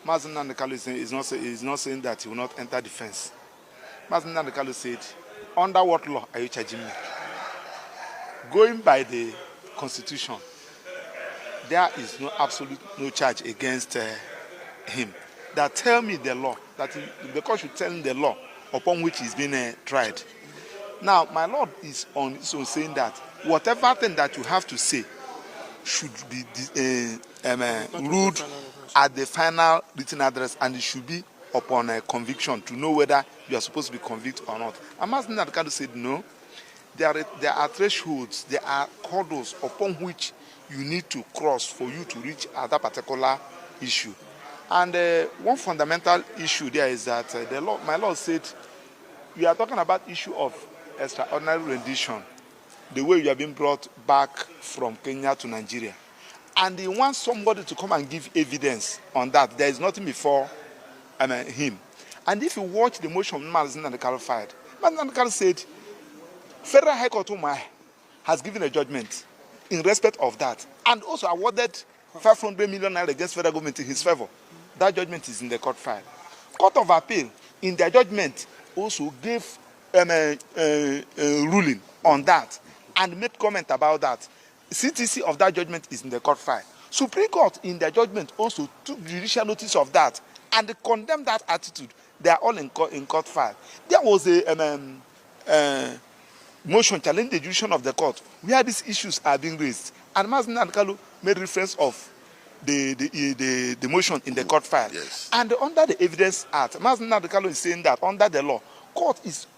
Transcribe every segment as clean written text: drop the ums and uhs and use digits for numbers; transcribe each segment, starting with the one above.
Mazen Nnamdi is not saying that he will not enter defense. Mazen Nnamdi said, under what law are you charging me? Going by the constitution, there is no charge against him. That tell me the law, the court should tell him the law upon which he's been tried. Now, my Lord is on his own saying that whatever thing that you have to say should be ruled at the final written address, and it should be upon a conviction to know whether you are supposed to be convicted or not. And Mazen Nnamdi said no. There are thresholds, there are hurdles upon which you need to cross for you to reach that particular issue. And one fundamental issue there is that my Lord said, we are talking about issue of extraordinary rendition, the way you have been brought back from Kenya to Nigeria. And he wants somebody to come and give evidence on that. There is nothing before him. And if you watch the motion Mazen Nnamdi filed, Mazen Nnamdi said, Federal High Court has given a judgment in respect of that, and also awarded 500 million naira against federal government in his favor. That judgment is in the court file. Court of Appeal, in their judgment, also gave a ruling on that and made comment about that. CTC of that judgment is in the court file. Supreme Court, in their judgment, also took judicial notice of that and condemned that attitude. They are all in court file. There was a motion challenging the decision of the court where these issues are being raised, and Mazen Nnamdi made reference of the motion in the court file. Yes. And under the Evidence Act, Mazen Nnamdi is saying that under the law, court is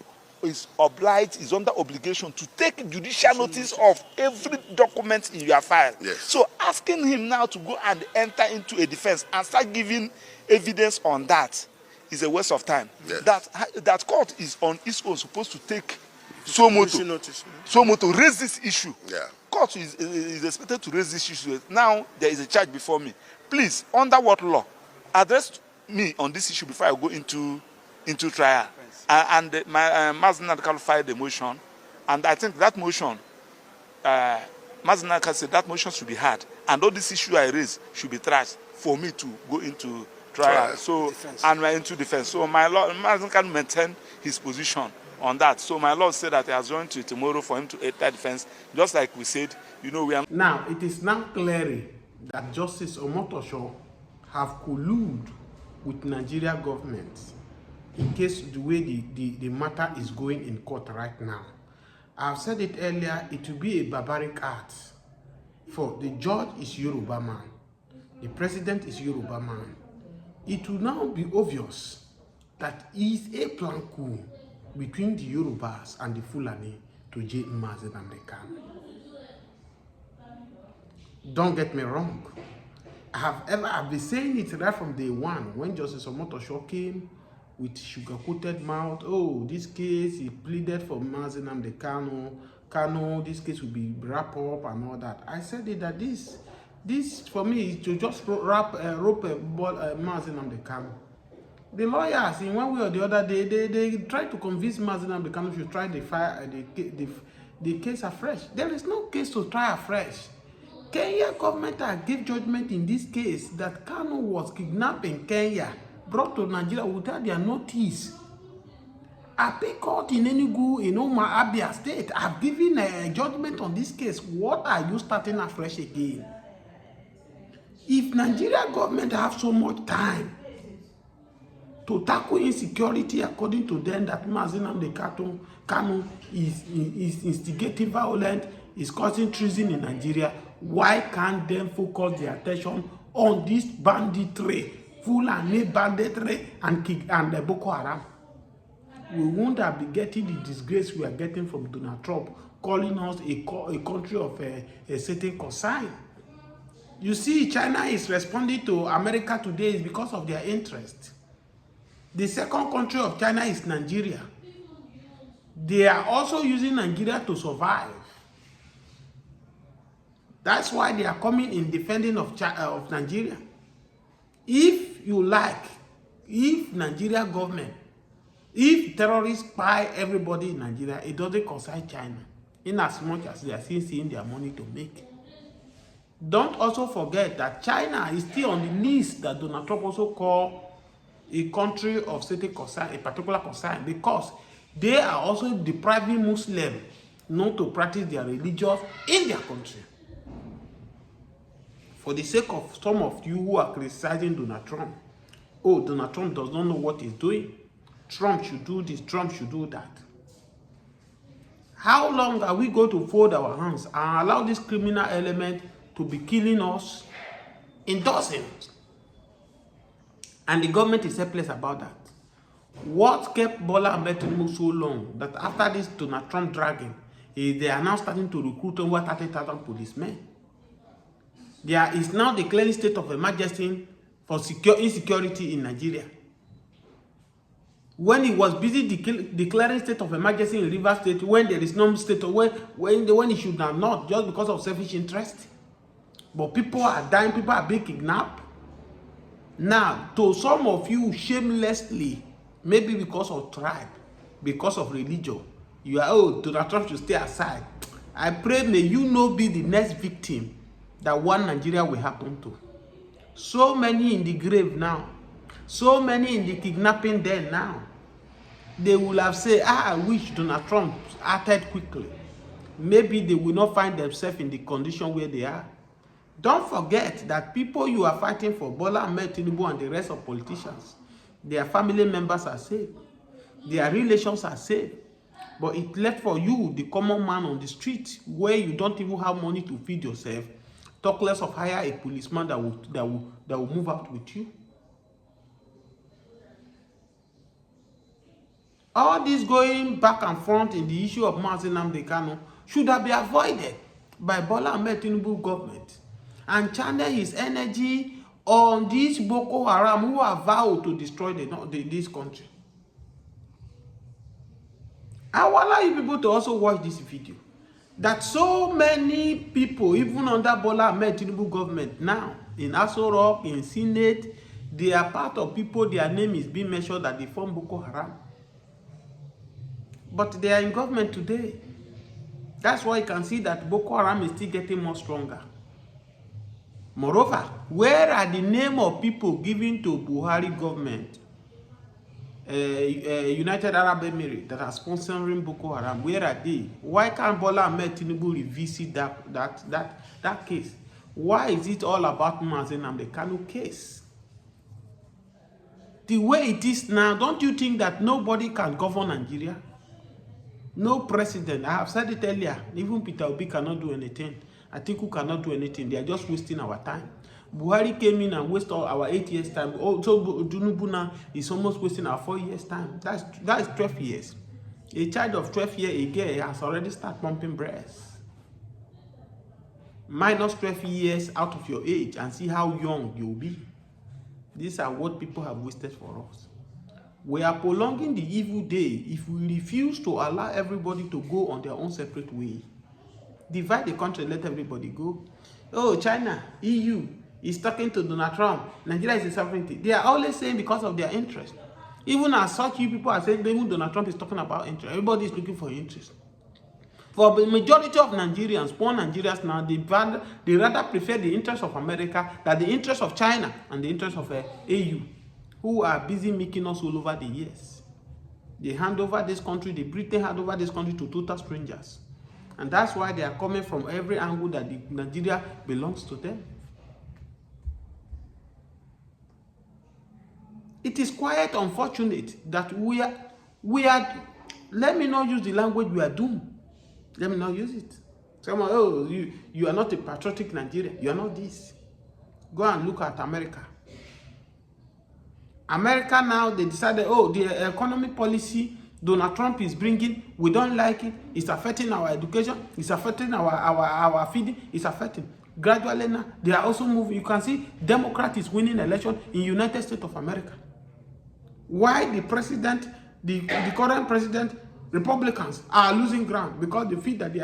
obliged, is under obligation to take judicial notice of every document in your file. Yes. So asking him now to go and enter into a defense and start giving evidence on that is a waste of time. Yes. That court is on its own supposed to take so to raise this issue. Yeah. Court is expected to raise this issue. Now there is a charge before me. Please, under what law? Address me on this issue before I go into trial. And Mazen Nnamdi filed the motion, and I think that motion, Mazen Nnamdi said that motion should be heard, and all this issue I raised should be trashed for me to go into trial. So defense. And we're into defense. So my Lord, Mazen can maintain his position on that. So my Lord said that he has joined to tomorrow for him to enter defense, just like we said. We are now. It is now clear that Justice Omotosho have colluded with Nigeria government in case the way the matter is going in court right now. I've said it earlier, it will be a barbaric act. For the judge is Yoruba man, the president is Yoruba man. It will now be obvious that is a plan coup between the Yorubas and the Fulani to J. Mazen Nnamdi. Don't get me wrong. I've been saying it right from day one when Justice Omotosho came with sugar-coated mouth. Oh, this case, he pleaded for Mazen Nnamdi Kanu, this case will be wrapped up and all that. I said it that this for me is to just rope Mazen Nnamdi Kanu. The lawyers, in one way or the other, they try to convince Mazen Nnamdi Kanu to try the case afresh. There is no case to try afresh. Kenya government gave judgment in this case that Kanu was kidnapped in Kenya, brought to Nigeria without their notice. Appeal court in Enugu, in Abia State, have given a judgment on this case. What are you starting afresh again? If Nigeria government have so much time to tackle insecurity, according to them, that Mazen Nnamdi Kanu is instigating violence, is causing treason in Nigeria, why can't they focus their attention on this banditry, Fulani banditry, and Boko Haram? We won't have been getting the disgrace we are getting from Donald Trump, calling us a country of a certain concern. You see, China is responding to America today is because of their interest. The second country of China is Nigeria. They are also using Nigeria to survive. That's why they are coming in defending of Nigeria. If you like, if Nigeria government, if terrorists spy everybody in Nigeria, it doesn't concern China, in as much as they are still seeing their money to make. Don't also forget that China is still on the list that Donald Trump also called a country of certain concern, a particular concern, because they are also depriving Muslims not to practice their religion in their country. For the sake of some of you who are criticizing Donald Trump, oh, Donald Trump does not know what he's doing. Trump should do this, Trump should do that. How long are we going to fold our hands and allow this criminal element to be killing us in dozens? And the government is helpless about that. What kept Bola Ahmed Tinubu so long that after this Donald Trump dragging, they are now starting to recruit over 30,000 policemen? There is now declaring state of emergency for insecurity in Nigeria. When he was busy declaring state of emergency in Rivers State, when there is no state, when he should have not, just because of selfish interest. But people are dying, people are being kidnapped. Now, to some of you, shamelessly, maybe because of tribe, because of religion, you are, oh, Donald Trump should stay aside. I pray may you not be the next victim that one Nigeria will happen to. So many in the grave now. So many in the kidnapping den now. They will have said, I wish Donald Trump acted quickly. Maybe they will not find themselves in the condition where they are. Don't forget that people you are fighting for, Bola Ahmed Tinubu and the rest of politicians, their family members are safe. Their relations are safe. But it left for you, the common man on the street, where you don't even have money to feed yourself, talk less of hire a policeman that will move out with you. All this going back and forth in the issue of Nnamdi Kanu should have been avoided by Bola Ahmed Tinubu government and channel his energy on these Boko Haram who are vowed to destroy this country. I will allow you people to also watch this video. That so many people, even under Bola Ahmed Tinubu government now, in Aso Rock, in Senate, they are part of people, their name is being mentioned that they form Boko Haram. But they are in government today. That's why you can see that Boko Haram is still getting more stronger. Moreover, where are the name of people given to Buhari government, United Arab Emirates, that are sponsoring Boko Haram? Where are they? Why can't Bola Ahmed Tinubu revisit that case? Why is it all about Nnamdi Kanu case? The way it is now, don't you think that nobody can govern Nigeria? No president. I have said it earlier. Even Peter Obi cannot do anything. Atiku cannot do anything. They are just wasting our time. Buhari came in and wasted all our 8 years' time. Also, Tinubu now is almost wasting our 4 years' time. That is 12 years. A child of 12 years, a girl, has already started pumping breasts. Minus 12 years out of your age and see how young you'll be. These are what people have wasted for us. We are prolonging the evil day if we refuse to allow everybody to go on their own separate way. Divide the country, let everybody go. Oh, China, EU is talking to Donald Trump. Nigeria is a sovereignty. They are always saying because of their interest. Even as such, you people are saying even Donald Trump is talking about interest. Everybody is looking for interest. For the majority of Nigerians, poor Nigerians now, they rather prefer the interest of America than the interest of China and the interest of EU. Who are busy making us all over the years. They hand over this country, the Britain hand over this country to total strangers. And that's why they are coming from every angle that Nigeria belongs to them. It is quite unfortunate that we are, let me not use the language we are doomed. Let me not use it. Someone, oh, you are not a patriotic Nigerian. You are not this. Go and look at America. America now, they decided, oh, the economic policy Donald Trump is bringing, we don't like it. It's affecting our education. It's affecting our feeding. It's affecting. Gradually now, they are also moving. You can see Democrat is winning election in United States of America. Why the president, the current president, Republicans are losing ground? Because they feel that the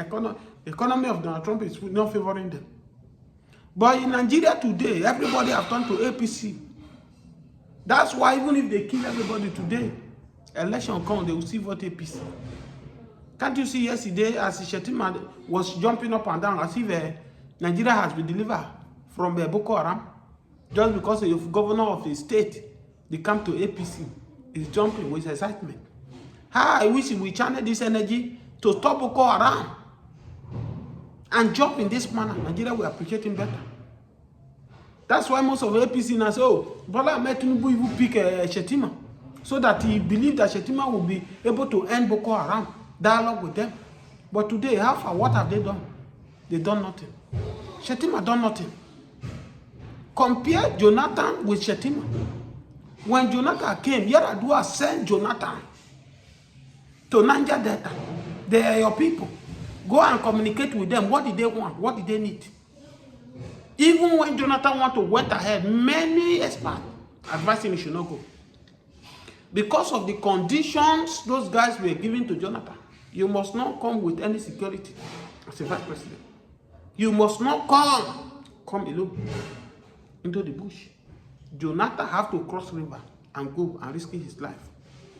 economy of Donald Trump is not favoring them. But in Nigeria today, everybody have turned to APC. That's why even if they kill everybody today, election comes, they will still vote APC. Can't you see yesterday as Shetima was jumping up and down as if Nigeria has been delivered from Boko Haram just because the governor of a state, they come to APC, is jumping with excitement. How I wish we channel this energy to stop Boko Haram and jump in this manner. Nigeria will appreciate him better. That's why most of APC now say, oh, Bola Ahmed Tinubu even pick Shetima, so that he believed that Shetima will be able to end Boko Haram, dialogue with them. But today, how far, what have they done? They done nothing. Shetima done nothing. Compare Jonathan with Shetima. When Jonathan came, Yaradua sent Jonathan to Niger Delta. They are your people. Go and communicate with them. What did they want? What did they need? Even when Jonathan went ahead, many experts advised him he should not go. Because of the conditions those guys were giving to Jonathan. You must not come with any security as a vice president. You must not come alone into the bush. Jonathan have to cross river and go and risk his life.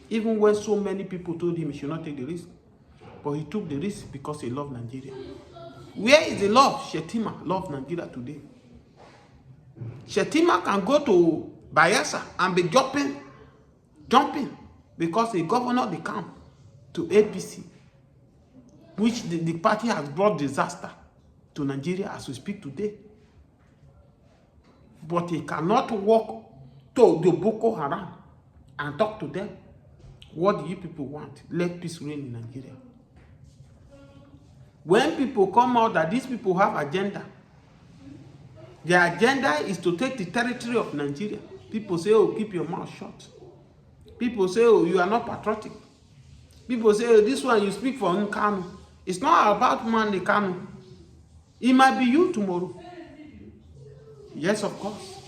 Even when so many people told him he should not take the risk. But he took the risk because he loved Nigeria. Where is the love Shetima loves Nigeria today? Shetima can go to Bayelsa and be jumping because the governor they come to APC, which the party has brought disaster to Nigeria as we speak today. But he cannot walk to the Boko Haram and talk to them. What do you people want? Let peace reign in Nigeria. When people come out that these people have agenda, their agenda is to take the territory of Nigeria. People say, oh, keep your mouth shut. People say, oh, you are not patriotic. People say, oh, this one you speak for Kanu. It's not about Nnamdi Kanu. It might be you tomorrow. Yes, of course.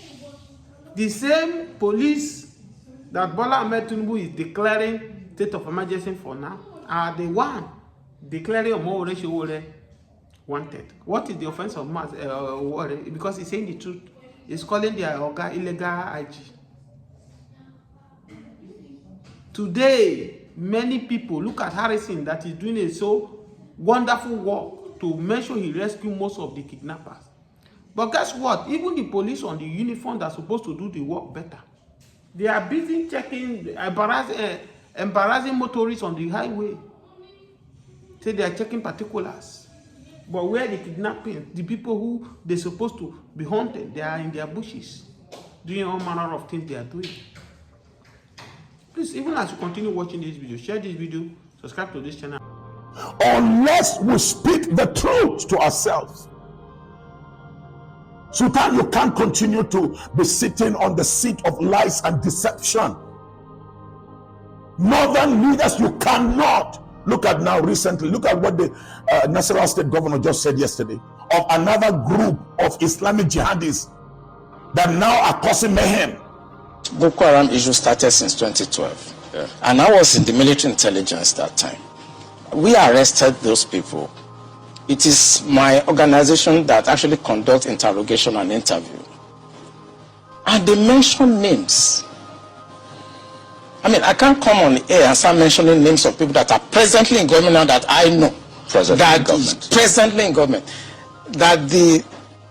The same police that Bola Ahmed Tinubu is declaring state of emergency for now are the one declaring Omotosho wanted. What is the offense of mass? Because he's saying the truth. He's calling their Oga illegal IG. Today, many people look at Harrison that is doing a so wonderful work to make sure he rescued most of the kidnappers. But guess what? Even the police on the uniform that's supposed to do the work better, they are busy checking embarrassing motorists on the highway. Say they are checking particulars. But where the kidnapping, the people who they're supposed to be hunted, they are in their bushes, doing all manner of things they are doing. Please, even as you continue watching this video, share this video, subscribe to this channel. Unless we speak the truth to ourselves, Sultan, you can't continue to be sitting on the seat of lies and deception. Northern leaders, you cannot. Look at now recently, look at what the National State Governor just said yesterday of another group of Islamic jihadists that now are causing mayhem. Boko Haram issue started since 2012. Yeah. And I was in the military intelligence that time. We arrested those people. It is my organization that actually conducts interrogation and interview. And they mention names. I mean, I can't come on the air and start mentioning names of people that are presently in government now that I know. Presently in government. That the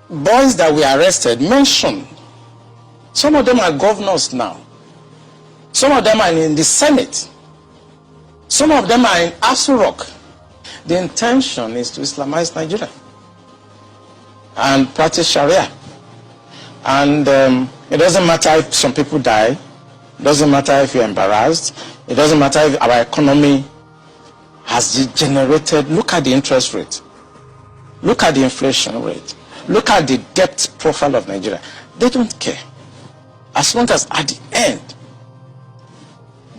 boys that we arrested mentioned. Some of them are governors now. Some of them are in the Senate. Some of them are in Asu Rock. The intention is to Islamize Nigeria and practice Sharia. And it doesn't matter if some people die. It doesn't matter if you're embarrassed. It doesn't matter if our economy has degenerated. Look at the interest rate. Look at the inflation rate. Look at the debt profile of Nigeria. They don't care. As long as at the end,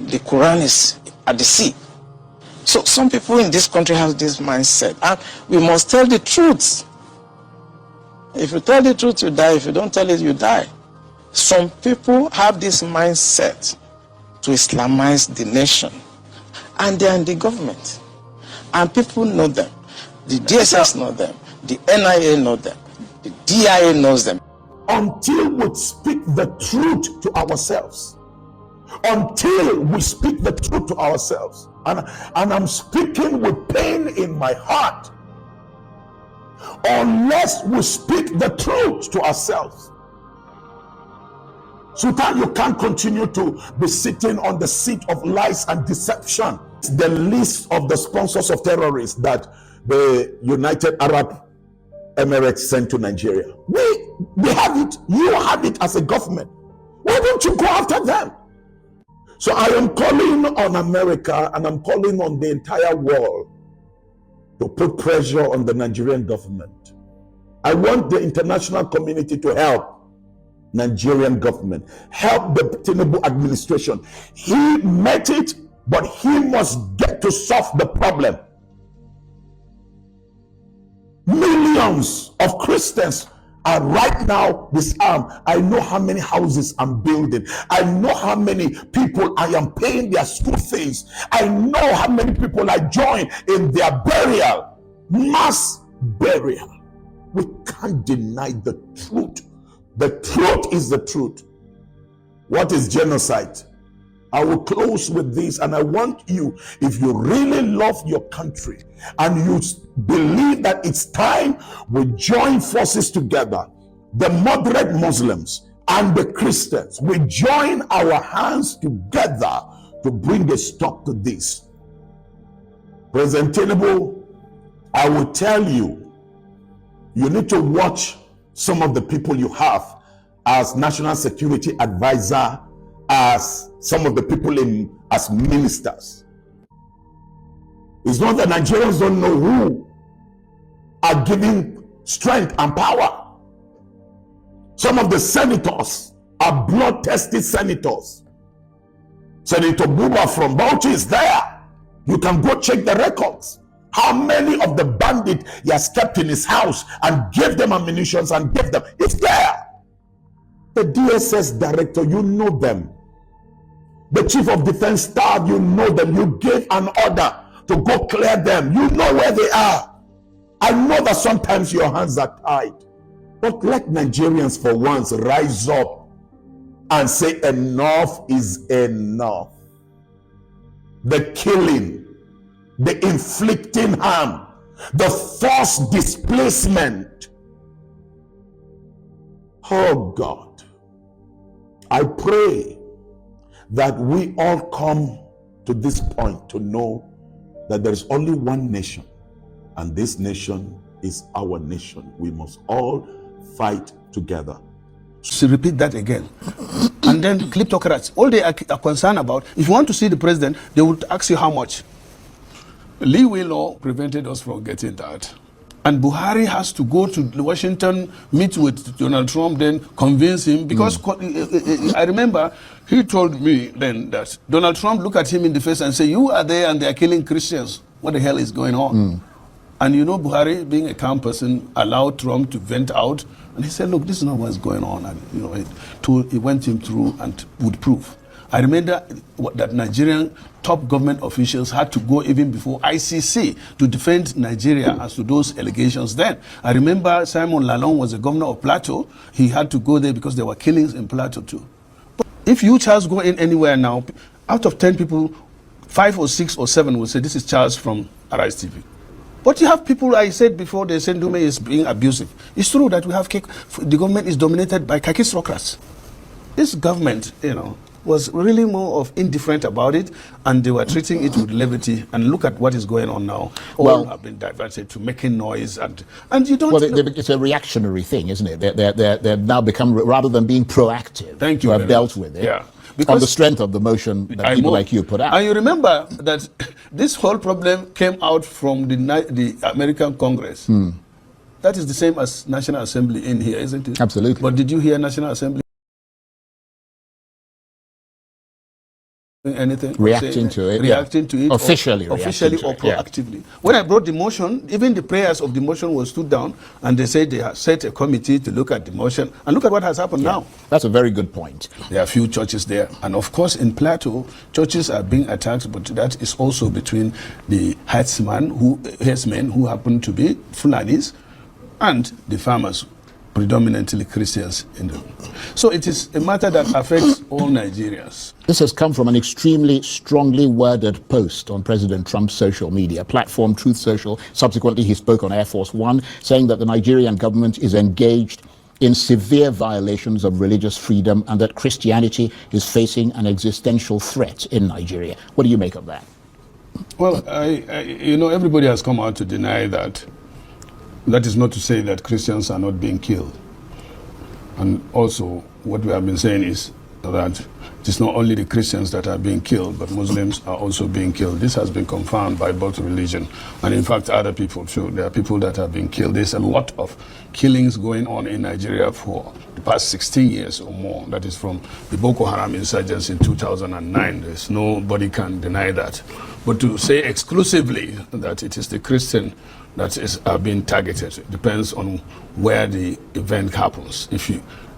the Quran is at the sea. So some people in this country have this mindset. And we must tell the truth. If you tell the truth, you die. If you don't tell it, you die. Some people have this mindset to Islamize the nation. And they are in the government. And people know them. The DSS know them. The NIA know them. The DIA knows them. Until we speak the truth to ourselves. Until we speak the truth to ourselves. And I'm speaking with pain in my heart. unless we speak the truth to ourselves. Sultan, you can't continue to be sitting on the seat of lies and deception. The list of the sponsors of terrorists that the United Arab Emirates sent to Nigeria. We have it. You have it as a government. Why don't you go after them? So I am calling on America and I'm calling on the entire world to put pressure on the Nigerian government. I want the international community to help Nigerian government, help the Tinubu administration. He met it, but he must get to solve the problem. Millions of Christians are right now disarmed. I know how many houses I'm building. I know how many people I am paying their school fees. I know how many people I join in their burial, mass burial. We can't deny the truth. The truth is the truth. What is genocide? I will close with this, and I want you, if you really love your country and you believe that it's time we join forces together, the moderate Muslims and the Christians, we join our hands together to bring a stop to this. President Tinubu, I will tell you, you need to watch some of the people you have as national security advisor, as some of the people as ministers. It's not that Nigerians don't know who are giving strength and power. Some of the senators are blood-tested senators. Senator Buba from Bauchi is there. You can go check the records. How many of the bandits he has kept in his house and gave them ammunition and gave them? It's there. The DSS director, you know them. The chief of defense staff, you know them. You gave an order to go clear them. You know where they are. I know that sometimes your hands are tied. But let Nigerians for once rise up and say enough is enough. The killing, the inflicting harm, the forced displacement. Oh God, I pray that we all come to this point to know that there is only one nation, and this nation is our nation. We must all fight together. To repeat that again. And then kleptocrats, all they are concerned about, if you want to see the president, they would ask you how much. Lee Law prevented us from getting that. And Buhari has to go to Washington, meet with Donald Trump, then convince him. Because I remember he told me then that Donald Trump looked at him in the face and said, you are there and they are killing Christians. What the hell is going on? And you know, Buhari, being a calm person, allowed Trump to vent out. And he said, look, this is not what's going on. And you know, he went him through and would prove. I remember that Nigerian top government officials had to go even before ICC to defend Nigeria as to those allegations then. I remember Simon Lalong was the governor of Plateau. He had to go there because there were killings in Plateau too. But if you, Charles, go in anywhere now, out of 10 people, 5 or 6 or 7 will say, this is Charles from Arise TV. But you have people, I said before, they said Dume is being abusive. It's true that we have, the government is dominated by kakistocrats. This government, you know, was really more of indifferent about it, and they were treating it with levity. And look at what is going on now. All have been diverted to making noise, and you don't. Well, it's a reactionary thing, isn't it? They're now become, rather than being proactive, Thank you, to have dealt with it. Yeah. Because on the strength of the motion that people like you put out. And you remember that this whole problem came out from the American Congress. That is the same as National Assembly in here, isn't it? Absolutely. But did you hear National Assembly anything? Reacting to it. Reacting to it. Officially or proactively. Yeah. When I brought the motion, even the prayers of the motion were stood down, and they said they have set a committee to look at the motion. And look at what has happened now. That's a very good point. There are a few churches there. And of course, in Plateau, churches are being attacked, but that is also between the herdsmen who happen to be Fulanis and the farmers predominantly Christians in them. So it is a matter that affects all Nigerians. This has come from an extremely strongly worded post on President Trump's social media platform, Truth Social. Subsequently, he spoke on Air Force One, saying that the Nigerian government is engaged in severe violations of religious freedom and that Christianity is facing an existential threat in Nigeria. What do you make of that? Well, you know, everybody has come out to deny that. That is not to say that Christians are not being killed. And also, what we have been saying is that it is not only the Christians that are being killed, but Muslims are also being killed. This has been confirmed by both religion and, in fact, other people too. There are people that have been killed. There's a lot of killings going on in Nigeria for the past 16 years or more. That is from the Boko Haram insurgents in 2009. There's nobody can deny that. But to say exclusively that it is the Christian that is being targeted, it depends on where the event happens. If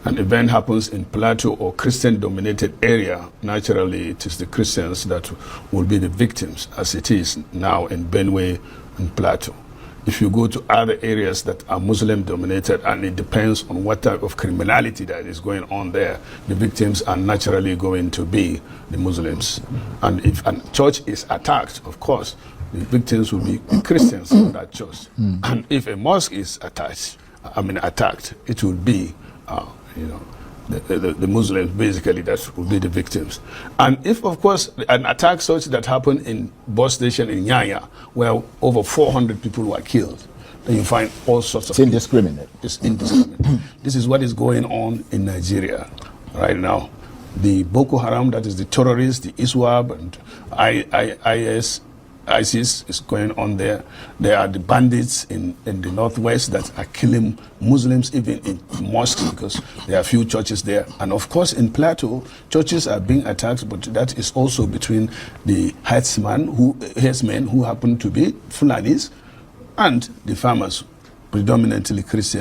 an event happens in Plateau or Christian-dominated area, naturally it is the Christians that will be the victims, as it is now in Benue and Plateau. If you go to other areas that are Muslim-dominated, and it depends on what type of criminality that is going on there, the victims are naturally going to be the Muslims. And if a church is attacked, of course, the victims will be Christians in that church. And if a mosque is attacked, it will be, the Muslims basically that will be the victims. And if, of course, an attack such that happened in bus station in Nyanya, where over 400 people were killed, then you find all sorts of... It's indiscriminate. It's indiscriminate. This is what is going on in Nigeria right now. The Boko Haram, that is the terrorists, the ISWAP and ISIS is going on there. There are the bandits in the northwest that are killing Muslims even in mosques because there are few churches there. And of course in Plateau, churches are being attacked, but that is also between the herdsmen who happen to be Fulanis and the farmers, predominantly Christian.